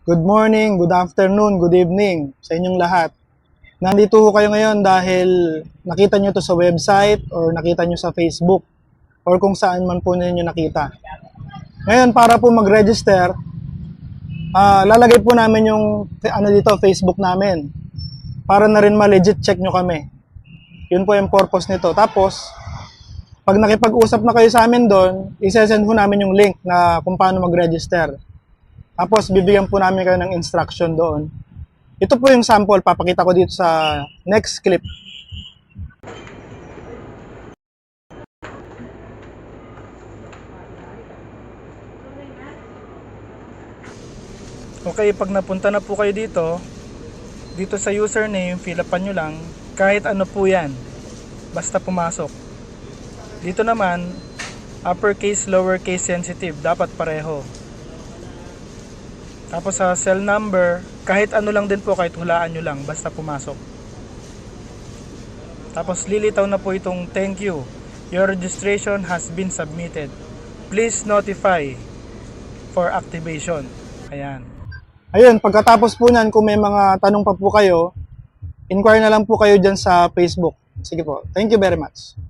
Good morning, good afternoon, good evening sa inyong lahat. Nandito ho kayo ngayon dahil nakita nyo to sa website or nakita nyo sa Facebook or kung saan man po ninyo nakita. Ngayon, para po mag-register, lalagay po namin yung dito, Facebook namin para na rin ma-legit check nyo kami. Yun po yung purpose nito. Tapos, pag nakipag-usap na kayo sa amin doon, isesend po namin yung link na kung paano mag-register. Tapos, bibigyan po namin kayo ng instruction doon. Ito po yung sample, papakita ko dito sa next clip. Okay, pag napunta na po kayo dito sa username, fill upan nyo lang, kahit ano po yan, basta pumasok. Dito naman, uppercase, lowercase, sensitive, dapat pareho. Tapos sa cell number, kahit ano lang din po, kahit hulaan nyo lang, basta pumasok. Tapos lilitaw na po itong thank you. Your registration has been submitted. Please notify for activation. Ayan. Ayun, pagkatapos po nyan, kung may mga tanong pa po kayo, inquire na lang po kayo dyan sa Facebook. Sige po. Thank you very much.